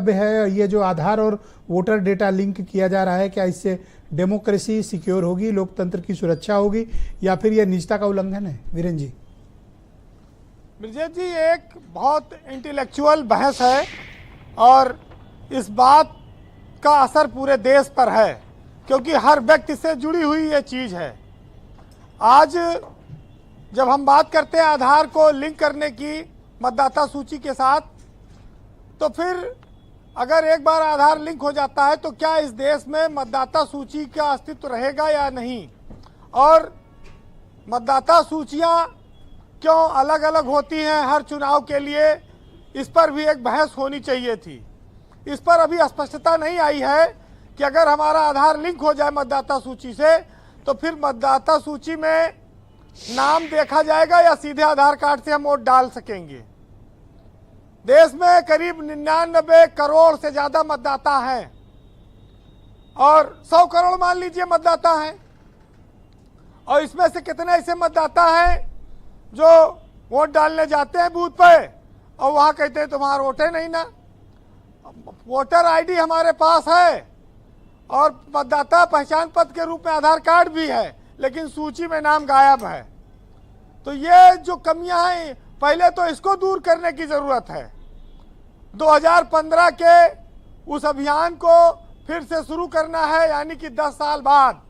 है ये जो आधार और वोटर डेटा लिंक किया जा रहा है, क्या इससे डेमोक्रेसी सिक्योर होगी, लोकतंत्र की सुरक्षा होगी, या फिर यह निजता का उल्लंघन है? वीरेंद्र जी। ब्रजेश जी, एक बहुत इंटेलेक्चुअल बहस है और इस बात का असर पूरे देश पर है, क्योंकि हर व्यक्ति से जुड़ी हुई ये चीज़ है। आज जब हम बात करते हैं आधार को लिंक करने की मतदाता सूची के साथ, तो फिर अगर एक बार आधार लिंक हो जाता है तो क्या इस देश में मतदाता सूची का अस्तित्व रहेगा या नहीं, और मतदाता सूचियां क्यों अलग अलग होती हैं हर चुनाव के लिए, इस पर भी एक बहस होनी चाहिए थी। इस पर अभी स्पष्टता नहीं आई है कि अगर हमारा आधार लिंक हो जाए मतदाता सूची से तो फिर मतदाता सूची में नाम देखा जाएगा या सीधे आधार कार्ड से हम वोट डाल सकेंगे। देश में करीब 99 करोड़ से ज्यादा मतदाता हैं और 100 करोड़ मान लीजिए मतदाता हैं, और इसमें से कितने ऐसे मतदाता हैं जो वोट डालने जाते हैं बूथ पे और वहां कहते हैं तुम्हारा वोट है नहीं ना। वोटर आईडी हमारे पास है और मतदाता पहचान पत्र के रूप में आधार कार्ड भी है, लेकिन सूची में नाम गायब है। तो ये जो कमियां हैं, पहले तो इसको दूर करने की जरूरत है। 2015 के उस अभियान को फिर से शुरू करना है, यानी कि 10 साल बाद,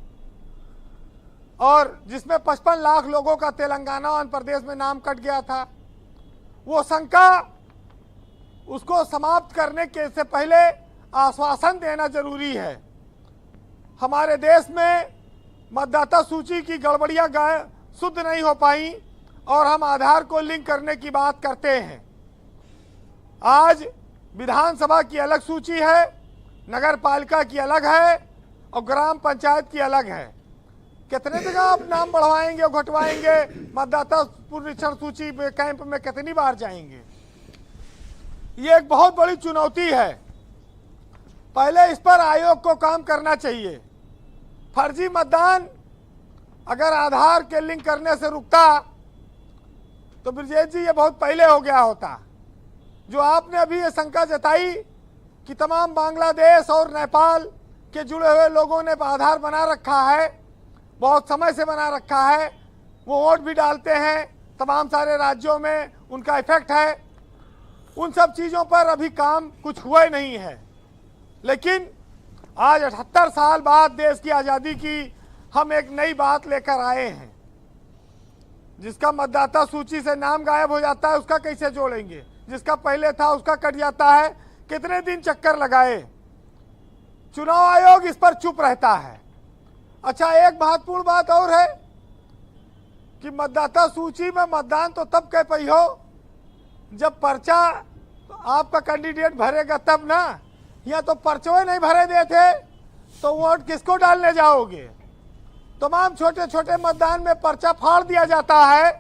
और जिसमें 55 लाख लोगों का तेलंगाना और आंध्र प्रदेश में नाम कट गया था। वो शंका, उसको समाप्त करने के से पहले आश्वासन देना जरूरी है। हमारे देश में मतदाता सूची की गड़बड़ियां शुद्ध नहीं हो पाई और हम आधार को लिंक करने की बात करते हैं। आज विधानसभा की अलग सूची है, नगर पालिका की अलग है और ग्राम पंचायत की अलग है। कितने जगह आप नाम बढ़वाएंगे और घटवाएंगे? मतदाता पुनरीक्षण सूची कैंप में कितनी बार जाएंगे? ये एक बहुत बड़ी चुनौती है। पहले इस पर आयोग को काम करना चाहिए। फर्जी मतदान अगर आधार के लिंक करने से रुकता तो ब्रजेश जी ये बहुत पहले हो गया होता। जो आपने अभी ये शंका जताई कि तमाम बांग्लादेश और नेपाल के जुड़े हुए लोगों ने आधार बना रखा है, बहुत समय से बना रखा है, वो वोट भी डालते हैं तमाम सारे राज्यों में, उनका इफेक्ट है। उन सब चीज़ों पर अभी काम कुछ हुआ ही नहीं है। लेकिन आज 78 साल बाद देश की आज़ादी की हम एक नई बात लेकर आए हैं। जिसका मतदाता सूची से नाम गायब हो जाता है उसका कैसे जोड़ेंगे? जिसका पहले था उसका कट जाता है, कितने दिन चक्कर लगाए? चुनाव आयोग इस पर चुप रहता है। अच्छा, एक महत्वपूर्ण बात और है कि मतदाता सूची में मतदान तो तब कह पाई हो जब पर्चा आपका कैंडिडेट भरेगा तब ना। या तो पर्चे नहीं भरे देते तो वोट किसको डालने जाओगे? तमाम छोटे छोटे मतदान में पर्चा फाड़ दिया जाता है,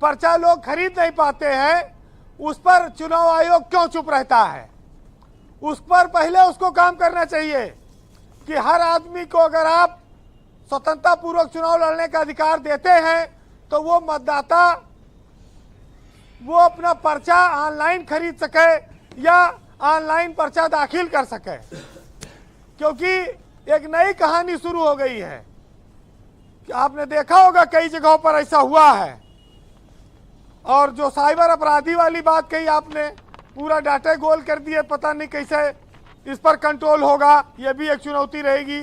पर्चा लोग खरीद नहीं पाते हैं। उस पर चुनाव आयोग क्यों चुप रहता है? उस पर पहले उसको काम करना चाहिए कि हर आदमी को अगर आप स्वतंत्रता पूर्वक चुनाव लड़ने का अधिकार देते हैं तो वो मतदाता वो अपना पर्चा ऑनलाइन खरीद सके या ऑनलाइन पर्चा दाखिल कर सके। क्योंकि एक नई कहानी शुरू हो गई है कि आपने देखा होगा कई जगहों पर ऐसा हुआ है। और जो साइबर अपराधी वाली बात कही आपने, पूरा डाटा गोल कर दिए, पता नहीं कैसे इस पर कंट्रोल होगा, यह भी एक चुनौती रहेगी।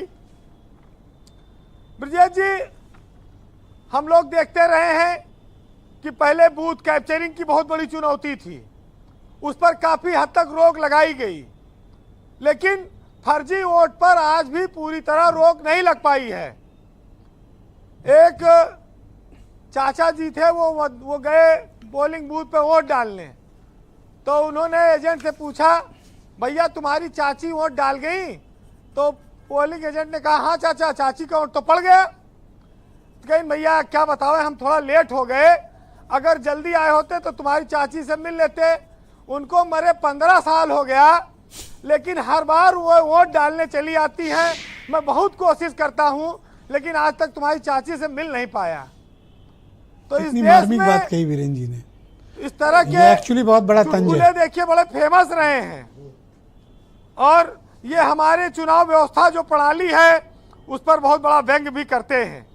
ब्रजेश जी, हम लोग देखते रहे हैं कि पहले बूथ कैप्चरिंग की बहुत बड़ी चुनौती थी, उस पर काफी हद तक रोक लगाई गई, लेकिन फर्जी वोट पर आज भी पूरी तरह रोक नहीं लग पाई है। एक चाचा जी थे, वो गए पोलिंग बूथ पे वोट डालने, तो उन्होंने एजेंट से पूछा, भैया तुम्हारी चाची वोट डाल गई? तो पोलिंग एजेंट ने कहा, हाँ चाचा, चाची का वोट तो पड़ गया। कहीं भैया क्या बताओ, हम थोड़ा लेट हो गए, अगर जल्दी आए होते तो तुम्हारी चाची से मिल लेते। उनको मरे 15 साल हो गया, लेकिन हर बार वो वोट डालने चली आती हैं। मैं बहुत कोशिश करता हूं, लेकिन आज तक तुम्हारी चाची से मिल नहीं पाया। तो इस देश में बात कही वीरेंद्र जी ने, इस तरह के एक्चुअली बहुत बड़ा तंज है। देखिए बड़े फेमस रहे हैं। और ये हमारे चुनाव व्यवस्था जो प्रणाली है उस पर बहुत बड़ा व्यंग भी करते हैं।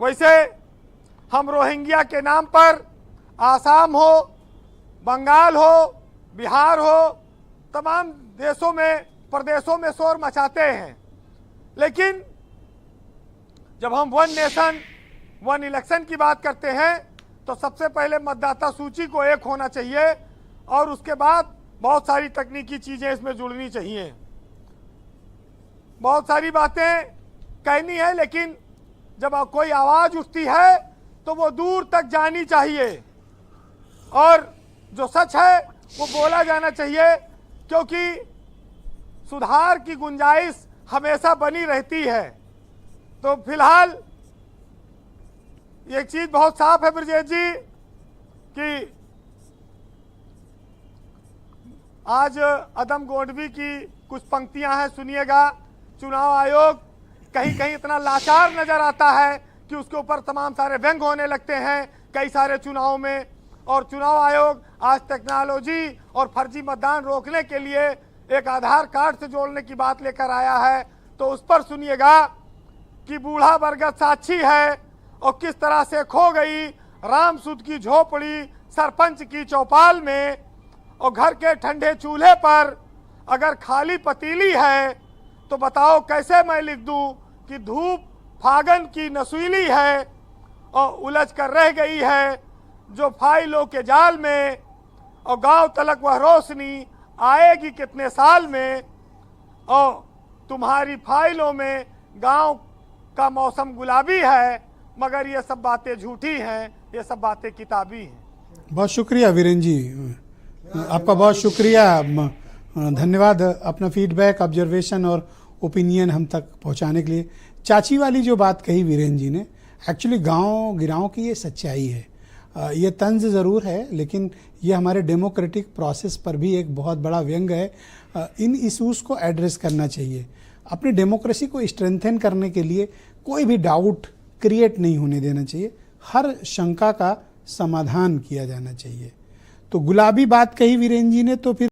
वैसे हम रोहिंग्या के नाम पर आसाम हो, बंगाल हो, बिहार हो, तमाम देशों में प्रदेशों में शोर मचाते हैं, लेकिन जब हम वन नेशन वन इलेक्शन की बात करते हैं तो सबसे पहले मतदाता सूची को एक होना चाहिए और उसके बाद बहुत सारी तकनीकी चीजें इसमें जुड़नी चाहिए। बहुत सारी बातें कहनी है, लेकिन जब कोई आवाज उठती है तो वो दूर तक जानी चाहिए और जो सच है वो बोला जाना चाहिए, क्योंकि सुधार की गुंजाइश हमेशा बनी रहती है। तो फिलहाल एक चीज बहुत साफ है ब्रजेश जी कि आज अदम गोडवी की कुछ पंक्तियां हैं, सुनिएगा। चुनाव आयोग कहीं कहीं इतना लाचार नजर आता है कि उसके ऊपर तमाम सारे व्यंग होने लगते हैं कई सारे चुनाव में, और चुनाव आयोग आज टेक्नोलॉजी और फर्जी मतदान रोकने के लिए एक आधार कार्ड से जोड़ने की बात लेकर आया है। तो उस पर सुनिएगा कि बूढ़ा बरगद साक्षी है और किस तरह से खो गई रामसूद की झोपड़ी सरपंच की चौपाल में, और घर के ठंडे चूल्हे पर अगर खाली पतीली है तो बताओ कैसे मैं लिख दूं कि धूप फागन की नशीली है और उलझ कर रह गई है जो फाइलों के जाल में, और गांव तलक वह रोशनी आएगी कितने साल में, और तुम्हारी फाइलों में गांव का मौसम गुलाबी है, मगर ये सब बातें झूठी हैं, ये सब बातें किताबी हैं। बहुत शुक्रिया वीरेंद्र जी, आपका बहुत शुक्रिया, धन्यवाद अपना फीडबैक, ऑब्जर्वेशन और ओपिनियन हम तक पहुंचाने के लिए। चाची वाली जो बात कही वीरेंद्र जी ने, एक्चुअली गांव गिरांव की ये सच्चाई है। ये तंज ज़रूर है, लेकिन ये हमारे डेमोक्रेटिक प्रोसेस पर भी एक बहुत बड़ा व्यंग है। इन इश्यूज़ को एड्रेस करना चाहिए। अपनी डेमोक्रेसी को स्ट्रेंथन करने के लिए कोई भी डाउट क्रिएट नहीं होने देना चाहिए, हर शंका का समाधान किया जाना चाहिए। तो गुलाबी बात कही वीरेंद्र जी ने, तो फिर